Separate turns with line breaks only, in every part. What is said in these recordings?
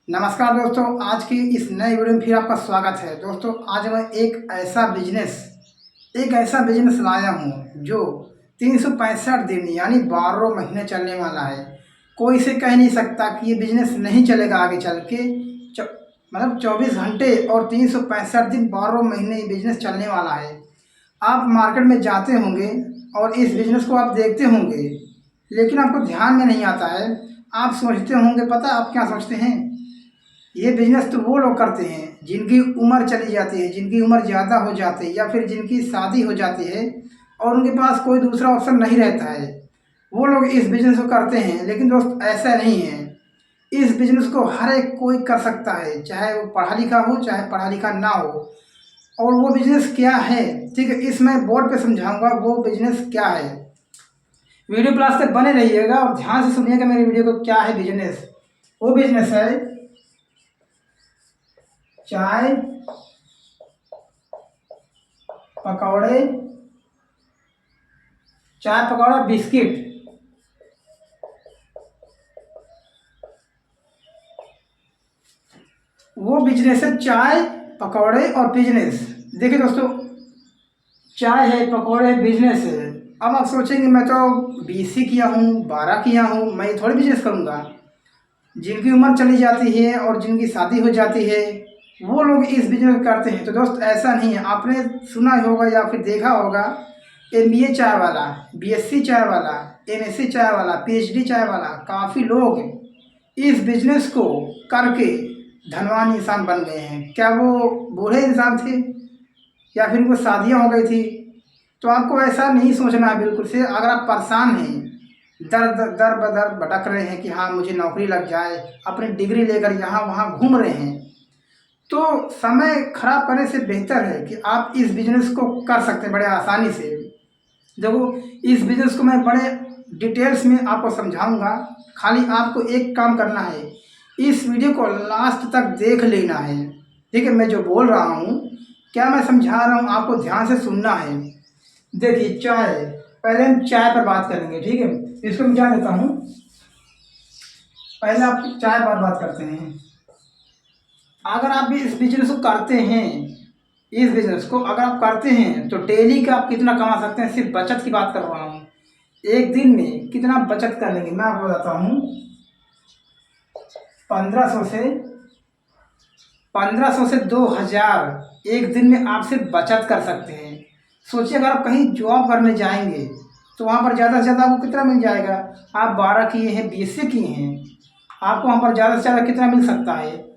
नमस्कार दोस्तों, आज की इस नए वीडियो में फिर आपका स्वागत है। दोस्तों, आज मैं एक ऐसा बिजनेस लाया हूँ जो 365 दिन यानी 12 महीने चलने वाला है। कोई इसे कह नहीं सकता कि ये बिजनेस नहीं चलेगा आगे चल के। च- मतलब 24 घंटे और 365 दिन 12 महीने ये बिजनेस चलने वाला है। आप मार्केट में जाते होंगे और इस बिजनेस को आप देखते होंगे, लेकिन आपको ध्यान में नहीं आता है। आप सोचते होंगे, पता है आप क्या सोचते हैं? ये बिजनेस तो वो लोग करते हैं जिनकी उम्र चली जाती है, जिनकी उम्र ज़्यादा हो जाती है या फिर जिनकी शादी हो जाती है और उनके पास कोई दूसरा ऑप्शन नहीं रहता है, वो लोग इस बिजनेस को करते हैं। लेकिन दोस्त, ऐसा नहीं है। इस बिजनेस को हर एक कोई कर सकता है, चाहे वो पढ़ा लिखा हो चाहे पढ़ा लिखा ना हो। और वो बिजनेस क्या है, ठीक है, इसमें बोर्ड पे समझाऊंगा वो बिजनेस क्या है। वीडियो क्लास तक बने रहिएगा और ध्यान से सुनिएगा मेरी वीडियो को। क्या है बिजनेस? वो बिजनेस है चाय पकौड़े, चाय पकौड़ा बिस्किट। वो बिजनेस है चाय पकौड़े और बिजनेस। देखिए दोस्तों, चाय है, पकौड़े है, बिजनेस है। अब आप सोचेंगे मैं तो 20 किया हूँ, 12 किया हूँ, मैं ये थोड़ी बिजनेस करूँगा। जिनकी उम्र चली जाती है और जिनकी शादी हो जाती है वो लोग इस बिजनेस करते हैं। तो दोस्त, ऐसा नहीं है। आपने सुना ही होगा या फिर देखा होगा, MBA चाय वाला, BSc चाय वाला, MSc चाय वाला, PhD चाय वाला, काफ़ी लोग इस बिजनेस को करके धनवान इंसान बन गए हैं। क्या वो बूढ़े इंसान थे या फिर उनको शादियाँ हो गई थी? तो आपको ऐसा नहीं सोचना है बिल्कुल से। अगर आप परेशान हैं, दर दर दर बदर भटक रहे हैं कि हाँ मुझे नौकरी लग जाए, अपनी डिग्री लेकर यहाँ वहाँ घूम रहे हैं, तो समय खराब करने से बेहतर है कि आप इस बिजनेस को कर सकते हैं बड़े आसानी से। देखो, इस बिजनेस को मैं बड़े डिटेल्स में आपको समझाऊंगा। खाली आपको एक काम करना है, इस वीडियो को लास्ट तक देख लेना है। ठीक है, मैं जो बोल रहा हूँ, क्या मैं समझा रहा हूँ, आपको ध्यान से सुनना है। देखिए, चाय, पहले हम चाय पर बात करेंगे, ठीक है। इसको मैं क्या देता हूँ, पहले आप चाय पर बात करते हैं। अगर आप भी इस बिजनेस को करते हैं, इस बिजनेस को अगर आप करते हैं तो डेली का आप कितना कमा सकते हैं। सिर्फ बचत की बात कर रहा हूँ, एक दिन में कितना बचत कर लेंगे मैं आपको बताता हूँ। 1500 से 2000 एक दिन में आप सिर्फ बचत कर सकते हैं। सोचिए, अगर आप कहीं जॉब करने जाएंगे तो वहाँ पर ज़्यादा से ज़्यादा आपको कितना मिल जाएगा। आप 12 किए हैं, BSc किए हैं, आपको वहाँ पर ज़्यादा से ज़्यादा कितना मिल सकता है?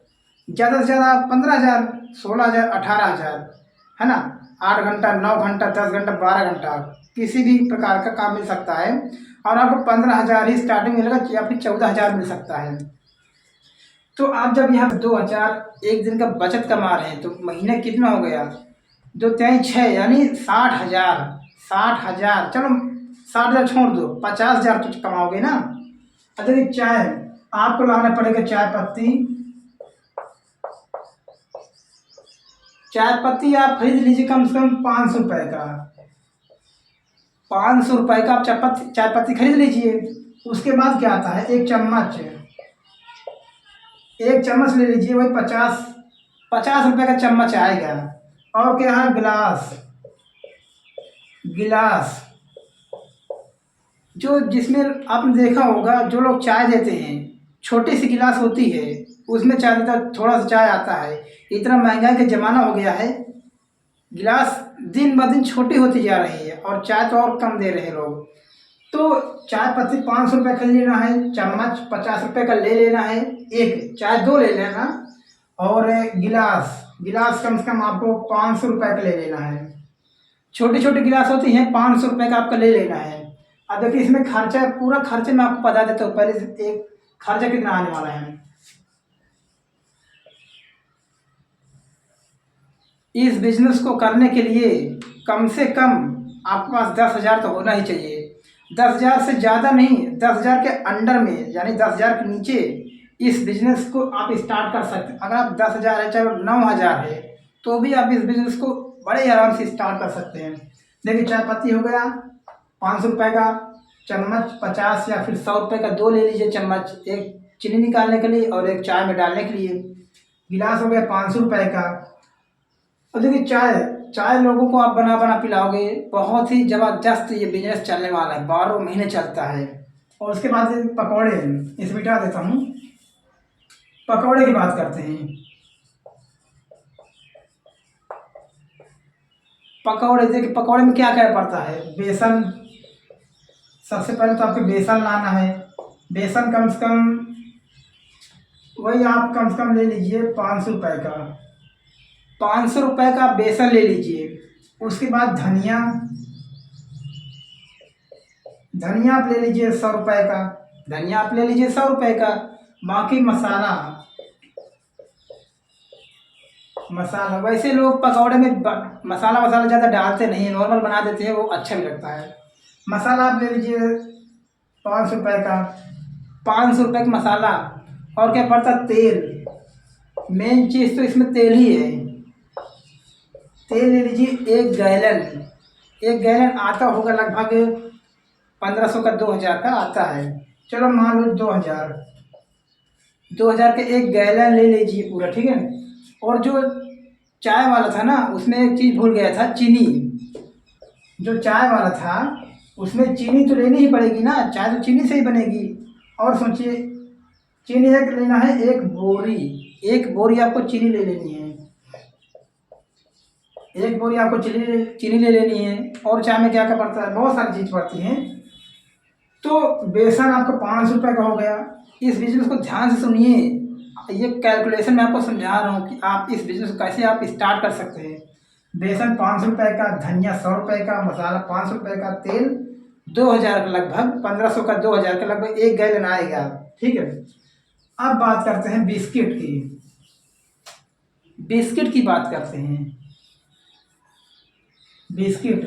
ज़्यादा से ज़्यादा 15,000, 16,000, 18,000, है ना। 8 घंटा, 9 घंटा, 10 घंटा, 12 घंटा किसी भी प्रकार का काम मिल सकता है। और आपको 15,000 ही स्टार्टिंग मिलेगा या फिर 14,000 मिल सकता है। तो आप जब यहाँ 2,000 एक दिन का बचत कमा रहे हैं तो महीने कितना हो गया? 2 3 6 यानी 60,000। 60,000, चलो 60,000 छोड़ दो, 50,000 तो कमाओगे ना। अच्छा, ये चाय आपको लाना पड़ेगा। चाय पत्ती, चाय पत्ती आप खरीद लीजिए कम से कम 500 रुपये का। 500 रुपये का आप चाय पत्ती खरीद लीजिए। उसके बाद क्या आता है, एक चम्मच, एक चम्मच ले लीजिए, वही 50 50 रुपये का चम्मच आएगा। और क्या है, गिलास, गिलास जो जिसमें आपने देखा होगा जो लोग चाय देते हैं, छोटी सी गिलास होती है, उसमें चाय देता, थोड़ा सा चाय आता है। इतना महंगाई का ज़माना हो गया है, गिलास दिन ब दिन छोटी होती जा रही है और चाय तो और कम दे रहे हैं लोग। तो चाय पत्ती 500 रुपये का लेना है, चम्मच 50 रुपये का ले लेना है, एक चाय दो ले लेना। और गिलास, गिलास कम से कम आपको 500 रुपये का ले लेना है। छोटी छोटी गिलास होती हैं, 500 रुपये का आपका ले लेना है। अब देखिए, इसमें खर्चा, पूरा खर्चे मैं आपको बता देता हूँ पहले से। एक खर्चा कितना आने वाला है, इस बिजनेस को करने के लिए कम से कम आपके पास 10,000 तो होना ही चाहिए। 10,000 से ज़्यादा नहीं, 10,000 के अंडर में यानी 10,000 के नीचे इस बिजनेस को आप स्टार्ट कर सकते हैं। अगर आप 10,000 है, चाहे 9,000 है, तो भी आप इस बिजनेस को बड़े आराम से स्टार्ट कर सकते हैं। देखिए, चाय पत्ती हो गया 500 रुपये का, चम्मच 50 या फिर 100 रुपये का दो ले लीजिए चम्मच, एक चीनी निकालने के लिए और एक चाय में डालने के लिए। गिलास हो गया 500 रुपये का। और देखिए चाय, चाय लोगों को आप बना बना पिलाओगे, बहुत ही ज़बरदस्त ये बिजनेस चलने वाला है, 12 महीने चलता है। और उसके बाद ये पकौड़े, इसे मिटा देता हूँ। पकौड़े की बात करते हैं। पकौड़े देखिए, पकौड़े में क्या क्या पड़ता है? बेसन, सबसे पहले तो आपको बेसन लाना है। बेसन कम से कम, वही आप कम से कम ले लीजिए 500 रुपये का। 500 रुपये का बेसन ले लीजिए। उसके बाद धनिया, धनिया आप ले लीजिए 100 रुपये का। धनिया आप ले लीजिए 100 रुपये का। बाकी मसाला, मसाला वैसे लोग पकौड़े में मसाला वसाला ज़्यादा डालते नहीं हैं, नॉर्मल बना देते हैं, वो अच्छा भी लगता है। मसाला आप ले लीजिए 500 रुपये का। 500 रुपये का मसाला। और क्या पड़ता है? तेल। मेन चीज़ तो इसमें तेल ही है। तेल ले लीजिए 1 गैलन। 1 गैलन आता होगा लगभग 1500 का, 2000 का आता है। चलो मान लो 2000, 2000 के 1 गैलन ले लीजिए पूरा, ठीक है। और जो चाय वाला था ना, उसमें एक चीज़ भूल गया था, चीनी। जो चाय वाला था उसमें चीनी तो लेनी ही पड़ेगी ना, चाय तो चीनी से ही बनेगी। और सोचिए, चीनी एक लेना है, 1 बोरी। 1 बोरी आपको चीनी ले लेनी है। 1 बोरी आपको चीनी ले लेनी है। और चाय में क्या क्या पड़ता है? बहुत सारी चीज़ पड़ती हैं। तो बेसन आपको 500 रुपये का हो गया। इस बिज़नेस को ध्यान से सुनिए, ये कैलकुलेशन मैं आपको समझा रहा हूँ कि आप इस बिज़नेस को कैसे आप स्टार्ट कर सकते हैं। बेसन 500 रुपये का, धनिया 100 रुपये का, मसाला 500 रुपये का, तेल 2000 का, लगभग 1500 का, 2000 का, लगभग 1 गैलन आएगा, ठीक है। अब बात करते हैं बिस्किट की। बिस्किट की बात करते हैं। बिस्किट,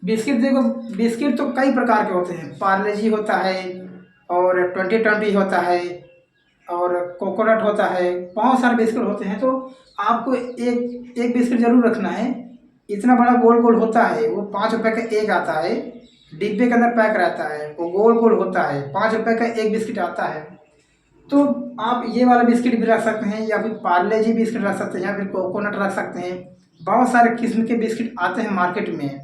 बिस्किट देखो, बिस्किट तो कई प्रकार के होते हैं। पार्ले जी होता है, और 2020 होता है, और कोकोनट होता है। बहुत सारे बिस्किट होते हैं। तो आपको एक एक बिस्किट ज़रूर रखना है। इतना बड़ा गोल गोल होता है, वो 5 रुपये का एक आता है, डिब्बे के अंदर पैक रहता है, वो गोल गोल होता है, 5 रुपये का एक बिस्किट आता है। तो आप ये वाला बिस्किट भी रख सकते हैं, या फिर पार्ले जी बिस्किट रख सकते हैं, या फिर कोकोनट रख सकते हैं। बहुत सारे किस्म के बिस्किट आते हैं मार्केट में।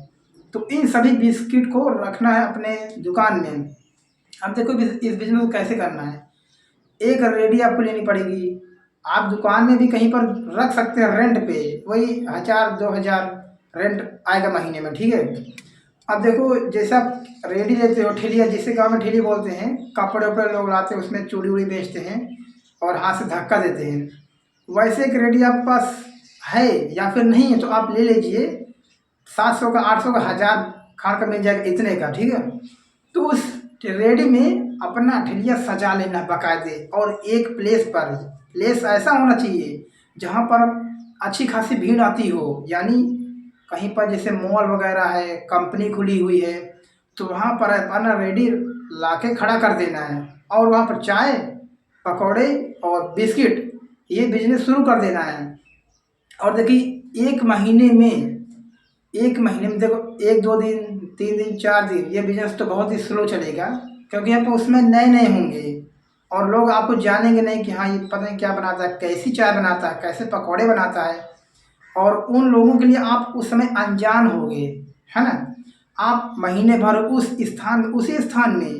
तो इन सभी बिस्किट को रखना है अपने दुकान में। अब देखो इस बिजनेस को कैसे करना है। एक रेडी आपको लेनी पड़ेगी। आप दुकान में भी कहीं पर रख सकते हैं रेंट पे, वही 1000-2000 रेंट आएगा महीने में, ठीक है। अब देखो, जैसे आप रेडी लेते हो, ठेलिया, जिसे गांव में ठेली बोलते हैं, कपड़े वपड़े लोग लाते हैं, उसमें चूड़ी उड़ी बेचते हैं और हाथ से धक्का देते हैं। वैसे एक रेडी आपके पास है या फिर नहीं है, तो आप ले लीजिए। 700 का, 800 का, 1000 खान का मिल जाएगा, इतने का, ठीक है। तो उस रेडी में अपना ठेलिया सजा लेना बाकायदे, और एक प्लेस ऐसा होना चाहिए जहाँ पर अच्छी खासी भीड़ आती हो। यानी कहीं पर जैसे मॉल वगैरह है, कंपनी खुली हुई है, तो वहाँ पर अपना रेडी लाके खड़ा कर देना है, और वहाँ पर चाय, पकौड़े और बिस्किट, ये बिजनेस शुरू कर देना है। और देखिए एक महीने में देखो, 1-2 दिन, 3 दिन, 4 दिन, ये बिजनेस तो बहुत ही स्लो चलेगा, क्योंकि आप उसमें नए नए होंगे और लोग आपको जानेंगे नहीं कि हाँ ये पता नहीं क्या बनाता है, कैसी चाय बनाता है, कैसे पकौड़े बनाता है। और उन लोगों के लिए आप उस समय अनजान होंगे, है ना। आप महीने भर उसी स्थान में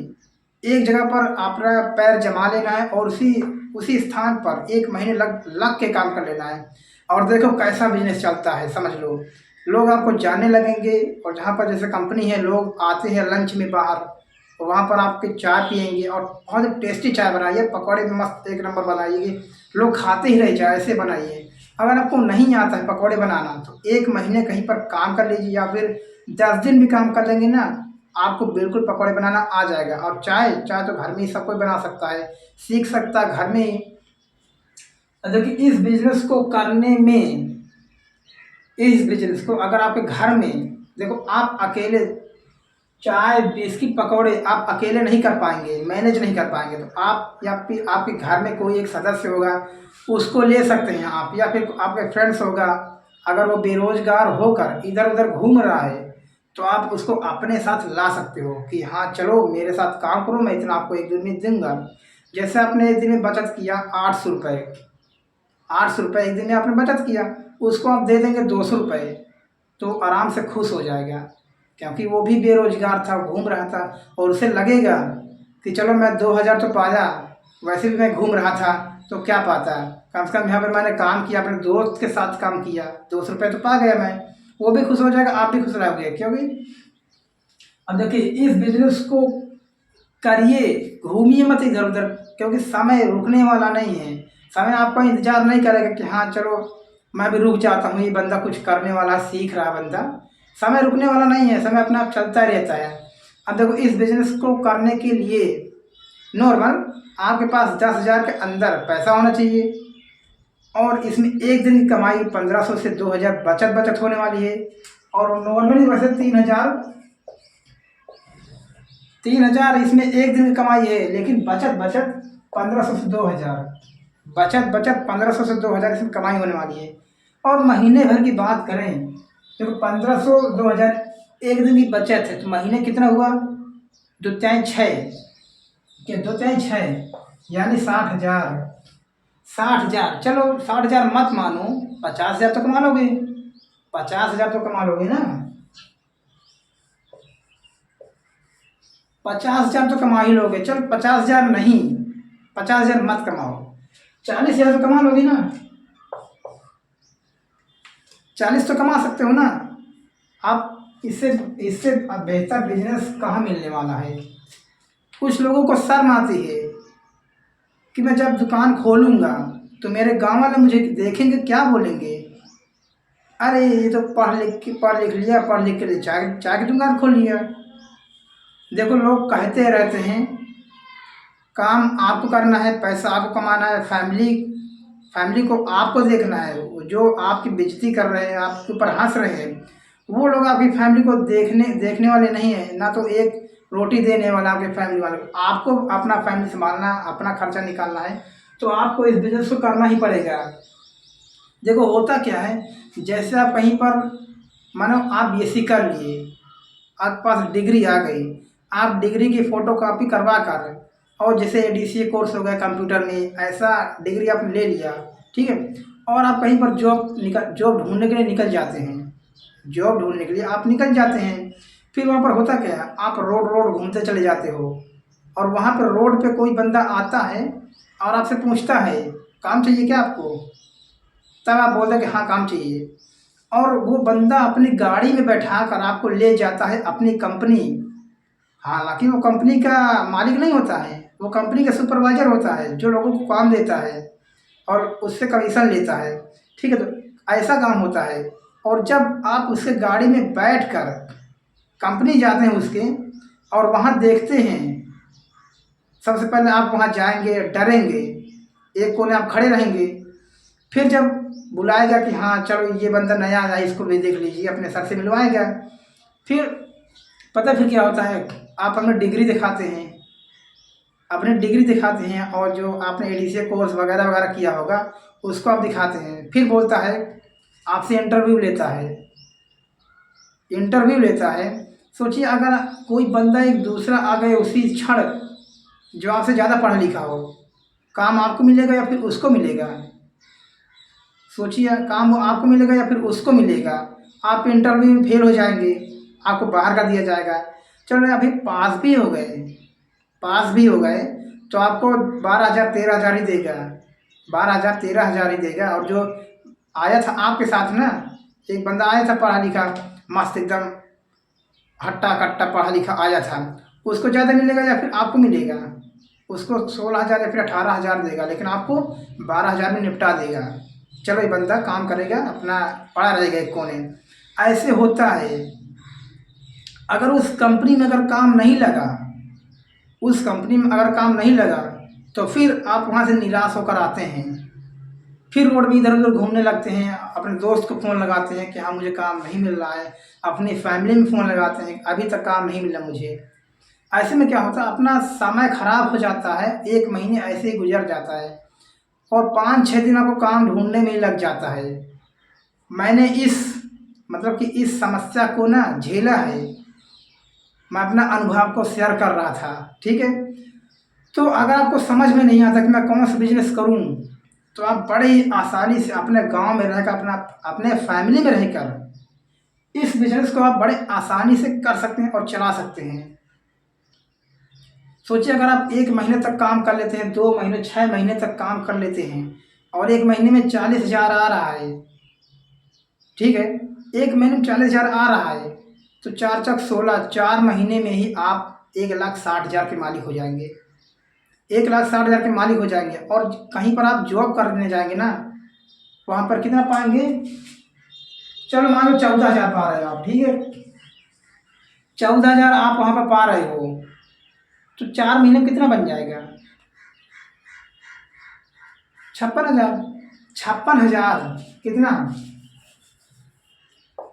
एक जगह पर अपना पैर जमा लेना है, और उसी स्थान पर 1 महीने लग लग के काम कर लेना है। और देखो कैसा बिजनेस चलता है, समझ लो। लोग आपको जानने लगेंगे, और जहाँ पर जैसे कंपनी है, लोग आते हैं लंच में बाहर, तो वहाँ पर आपके चाय पियेंगे, और बहुत टेस्टी चाय बनाइए, पकौड़े भी मस्त 1 नंबर बनाइए, लोग खाते ही रह जाए, ऐसे बनाइए। अगर आपको नहीं आता है पकौड़े बनाना, तो 1 महीने कहीं पर काम कर लीजिए, या फिर 10 दिन भी काम कर लेंगे ना, आपको बिल्कुल पकौड़े बनाना आ जाएगा। और चाय चाय तो घर में ही सब कोई बना सकता है, सीख सकता है घर में ही। देखिए इस बिजनेस को अगर आपके घर में, देखो आप अकेले चाय बिस्किट पकौड़े आप अकेले नहीं कर पाएंगे, मैनेज नहीं कर पाएंगे, तो आप या फिर आपके घर में कोई एक सदस्य होगा, उसको ले सकते हैं आप, या फिर आपके फ्रेंड्स होगा। अगर वो बेरोजगार होकर इधर उधर घूम रहा है, तो आप उसको अपने साथ ला सकते हो कि हाँ चलो मेरे साथ काम करो, मैं इतना आपको एक दिन में दूंगा। जैसे आपने एक दिन में बचत किया 800 रुपये, 800 रुपये एक दिन में आपने बचत किया, उसको आप दे देंगे 200 रुपये, तो आराम से खुश हो जाएगा। क्योंकि वो भी बेरोजगार था, घूम रहा था, और उसे लगेगा कि चलो मैं 2000 तो पाया, वैसे भी मैं घूम रहा था तो क्या पाता, कम से कम यहाँ पर मैंने काम किया, अपने दोस्त के साथ काम किया, 200 रुपये तो पा गया मैं। वो भी खुश हो जाएगा, आप भी खुश रहोगे, क्योंकि अब देखिए इस बिजनेस को करिए, घूमिए मत इधर उधर, क्योंकि समय रुकने वाला नहीं है। समय आपका इंतजार नहीं करेगा कि हाँ चलो मैं भी रुक जाता हूँ, ये बंदा कुछ करने वाला सीख रहा बंदा। समय रुकने वाला नहीं है, समय अपने आप चलता रहता है। अब देखो इस बिजनेस को करने के लिए नॉर्मल आपके पास 10,000 के अंदर पैसा होना चाहिए, और इसमें एक दिन की कमाई 1500 से 2000 बचत होने वाली है। और नॉर्मली वैसे 3,000 इसमें एक दिन की कमाई है, लेकिन बचत बचत 1500 से 2000, बचत बचत 1500 से 2000 इसमें कमाई होने वाली है। और महीने भर की बात करें, देखो 1500 2000 एक दिन की बचत है, तो महीने कितना हुआ, 2 तिहाई 6, क्या 2 तिहाई 6 यानी 60,000। 60,000, चलो 60,000 मत मानो, 50,000 तो कमा लोगे, 50,000 तो कमा लोगे ना, 50,000 तो कमा ही लोगे। चलो 50,000 नहीं, 50,000 मत कमाओ, 40,000 तो कमा लोगे ना, 40 तो कमा सकते हो ना आप। इससे इससे बेहतर बिजनेस कहाँ मिलने वाला है। कुछ लोगों को शर्म आती है कि मैं जब दुकान खोलूँगा तो मेरे गांव वाले मुझे देखेंगे, क्या बोलेंगे, अरे ये तो पढ़ लिख लिया, पढ़ लिख के लिए चाय चाय की दुकान खोल लिया। देखो लोग कहते रहते हैं, काम आपको करना है, पैसा आपको कमाना है, फैमिली फैमिली को आपको देखना है। वो जो आपकी बेइज्जती कर रहे हैं, आपके ऊपर हंस रहे हैं, वो लोग आपकी फैमिली को देखने देखने वाले नहीं है ना। तो एक रोटी देने वाला आपके फैमिली वाले को, आपको अपना फैमिली संभालना, अपना खर्चा निकालना है, तो आपको इस बिजनेस को करना ही पड़ेगा। देखो होता क्या है, जैसे आप कहीं पर मानो आप बीएससी कर लिए, आपके पास डिग्री आ गई, आप डिग्री की फ़ोटो कॉपी करवा कर, और जैसे एडीसीए कोर्स हो गया कंप्यूटर में, ऐसा डिग्री आपने ले लिया, ठीक है, और आप कहीं पर जॉब ढूंढने के लिए निकल जाते हैं, जॉब ढूंढने के लिए आप निकल जाते हैं। फिर वहाँ पर होता क्या है, आप रोड रोड घूमते चले जाते हो, और वहाँ पर रोड पे कोई बंदा आता है और आपसे पूछता है काम चाहिए क्या आपको, तब आप बोलते हैं कि हाँ काम चाहिए, और वो बंदा अपनी गाड़ी में बैठा कर आपको ले जाता है अपनी कंपनी। हालांकि वो कंपनी का मालिक नहीं होता है, वो कंपनी का सुपरवाइजर होता है जो लोगों को काम देता है और उससे कमीशन लेता है, ठीक है। तो ऐसा काम होता है। और जब आप उसके गाड़ी में बैठ कर कंपनी जाते हैं उसके, और वहाँ देखते हैं, सबसे पहले आप वहाँ जाएंगे, डरेंगे, एक कोने आप खड़े रहेंगे। फिर जब बुलाएगा कि हाँ चलो ये बंदा नया आया, इसको भी देख लीजिए, अपने सर से मिलवाएगा। फिर पता फिर क्या होता है, आप अपनी डिग्री दिखाते हैं, अपनी डिग्री दिखाते हैं, और जो आपने एडीसीए कोर्स वगैरह वगैरह किया होगा उसको आप दिखाते हैं। फिर बोलता है, आपसे इंटरव्यू लेता है, इंटरव्यू लेता है। सोचिए अगर कोई बंदा एक दूसरा आ गए उसी क्षण, जो आपसे ज़्यादा पढ़ा लिखा हो, काम आपको मिलेगा या फिर उसको मिलेगा। सोचिए काम वो आपको मिलेगा या फिर उसको मिलेगा। आप इंटरव्यू में फेल हो जाएंगे, आपको बाहर कर दिया जाएगा। चलो अभी पास भी हो गए, पास भी हो गए, तो आपको 12,000 13,000 ही देगा, 12,000 13,000 ही देगा। और जो आया था आपके साथ ना, एक बंदा आया था पढ़ा लिखा, मस्त एकदम हट्टा कट्टा पढ़ा लिखा आया था, उसको ज़्यादा मिलेगा या फिर आपको मिलेगा। उसको 16,000 या फिर 18,000 देगा, लेकिन आपको 12,000 में निपटा देगा। चलो ये बंदा काम करेगा, अपना पड़ा रहेगा एक कोने। ऐसे होता है। अगर उस कंपनी में अगर काम नहीं लगा, उस कंपनी में अगर काम नहीं लगा, तो फिर आप वहाँ से निराश होकर आते हैं। फिर रोड में इधर उधर घूमने लगते हैं, अपने दोस्त को फ़ोन लगाते हैं कि हाँ मुझे काम नहीं मिल रहा है, अपनी फैमिली में फ़ोन लगाते हैं अभी तक काम नहीं मिला मुझे। ऐसे में क्या होता है, अपना समय खराब हो जाता है, 1 महीने ऐसे ही गुजर जाता है, और 5-6 दिन आपको काम ढूंढने में ही लग जाता है। मैंने इस मतलब कि इस समस्या को ना झेला है। मैं अपना अनुभव आपको शेयर कर रहा था, ठीक है। तो अगर आपको समझ में नहीं आता कि मैं कौन सा बिजनेस करूं, तो आप बड़े ही आसानी से अपने गांव में रहकर, अपने फैमिली में रहकर इस बिजनेस को आप बड़े आसानी से कर सकते हैं और चला सकते हैं। सोचिए, अगर आप 1 महीने तक काम कर लेते हैं, 2 महीने, 6 महीने तक काम कर लेते हैं और 1 महीने में 40,000 आ रहा है, ठीक है, 1 महीने में 40,000 आ रहा है, तो 4 चक 16, 4 महीने में ही आप 1,60,000 के मालिक हो जाएंगे। 1,60,000 के मालिक हो जाएंगे। और कहीं पर आप जॉब करने जाएंगे ना, वहाँ पर कितना पाएंगे? चलो मान लो 14,000 पा रहे हो आप, ठीक है, 14,000 आप वहाँ पर पा रहे हो, तो 4 महीने में कितना बन जाएगा? 56,000। 56,000 कितना?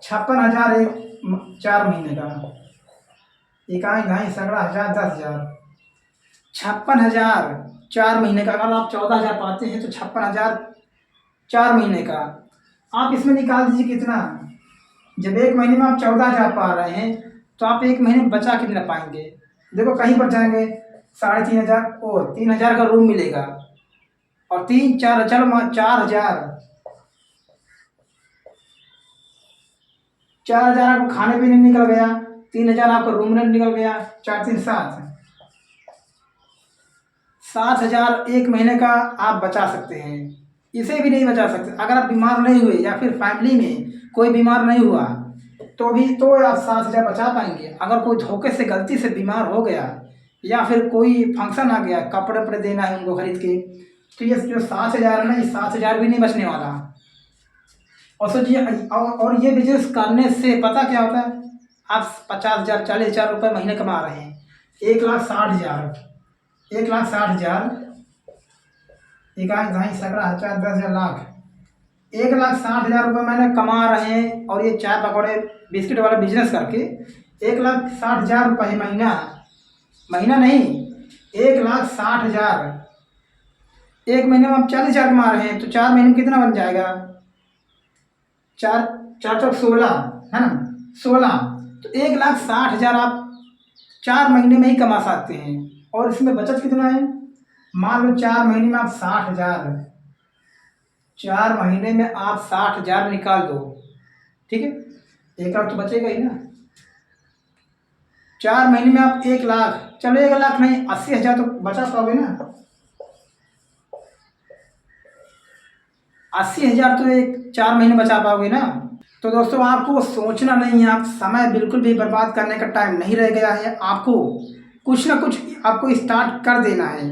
56,000 4 महीने का, इकाई ढाई सगड़ा 1,000, 10,000, 56,000 4 महीने का। अगर आप 14,000 पाते हैं तो 56,000 4 महीने का आप इसमें निकाल दीजिए कितना। जब 1 महीने में आप 14,000 पा रहे हैं, तो आप 1 महीने में बचा कितना पाएंगे? देखो, कहीं पर जाएंगे 3,500 और 3,000 का रूम मिलेगा, और 3 4 चलो 4,000, 4,000 आपको खाने पीने निकल गया, 3,000 आपका रूम रेंट निकल गया, 4 3 7, 7,000 1 महीने का आप बचा सकते हैं। इसे भी नहीं बचा सकते अगर आप बीमार नहीं हुए या फिर फैमिली में कोई बीमार नहीं हुआ, तो भी तो आप 7,000 बचा पाएंगे। अगर कोई धोखे से गलती से बीमार हो गया या फिर कोई फंक्शन आ गया, कपड़े वपड़े देना है उनको खरीद के, तो ये जो 7,000 है ना, ये 7,000 भी नहीं बचने वाला। और सोचिए, और ये बिजनेस करने से पता क्या होता है, आप 50,000 40,000 रुपये महीने कमा रहे हैं। 1,60,000, 1,60,000, इकाई ढाई सगड़ा 1,000, 10,000, लाख, 1,60,000 रुपये महीने कमा रहे हैं। और ये चाय पकौड़े बिस्किट वाला बिजनेस करके 1,60,000 रुपये महीना, महीना नहीं, 1,60,000, 1 महीने में आप 40,000 कमा रहे हैं, तो 4 महीने में कितना बन जाएगा? 4 4 चौक 16 है ना, 16, तो 1,60,000 आप 4 महीने में ही कमा सकते हैं। और इसमें बचत कितना है? मान लो 4 महीने में आप 60,000, 4 महीने में आप 60,000 निकाल दो, ठीक है, 1 लाख तो बचेगा ही ना। 4 महीने में आप 1 लाख, चलो 1 लाख नहीं, 80,000 तो बचा पाओगे ना। 80,000 तो 4 महीने बचा पाओगे ना। तो दोस्तों, आपको सोचना नहीं है, आप समय बिल्कुल भी बर्बाद करने का टाइम नहीं रह गया है। आपको कुछ ना कुछ आपको स्टार्ट कर देना है,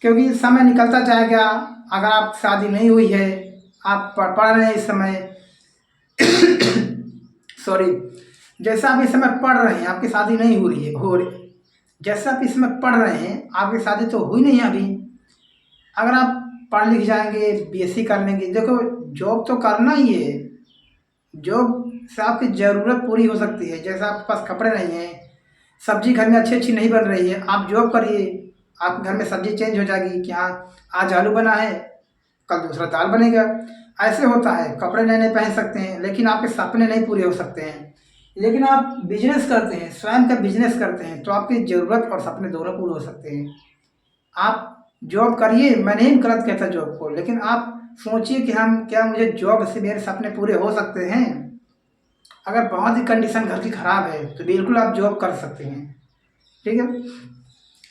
क्योंकि समय निकलता जाएगा। अगर आप शादी नहीं हुई है, आप पढ़ रहे हैं इस समय सॉरी, जैसा आप इस समय पढ़ रहे हैं, आपकी शादी नहीं हो रही है, जैसा आप इस समय पढ़ रहे हैं, आपकी शादी तो हुई नहीं है अभी। अगर आप पढ़ लिख जाएंगे, बीएससी कर लेंगे, देखो जॉब तो करना ही है, जॉब से आपकी ज़रूरत पूरी हो सकती है। जैसे आपके पास कपड़े नहीं हैं, सब्जी घर में अच्छी अच्छी नहीं बन रही है, आप जॉब करिए, आपके घर में सब्जी चेंज हो जाएगी कि हाँ आज आलू बना है, कल दूसरा दाल बनेगा। ऐसे होता है। कपड़े नए नए पहन सकते हैं, लेकिन आपके सपने नहीं पूरे हो सकते हैं। लेकिन आप बिजनेस करते हैं, स्वयं का बिजनेस करते हैं, तो आपकी ज़रूरत और सपने दोनों पूरे हो सकते हैं। आप जॉब करिए, मैं नहीं गलत कहता जॉब को, लेकिन आप सोचिए कि हम क्या मुझे जॉब से मेरे सपने पूरे हो सकते हैं। अगर बहुत ही कंडीशन घर की ख़राब है तो बिल्कुल आप जॉब कर सकते हैं, ठीक है।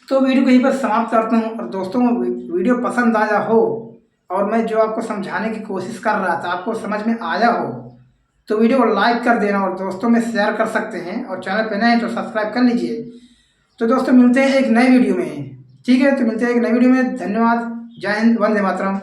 तो वीडियो को यहीं पर समाप्त करता हूँ। और दोस्तों, वीडियो पसंद आया हो और मैं जो आपको समझाने की कोशिश कर रहा था आपको समझ में आया हो, तो वीडियो को लाइक कर देना और दोस्तों में शेयर कर सकते हैं। और चैनल पे नए हैं तो सब्सक्राइब कर लीजिए। तो दोस्तों, मिलते हैं एक नए वीडियो में, ठीक है। तो मिलते हैं एक नई वीडियो में। धन्यवाद। जय हिंद, वंदे मातरम।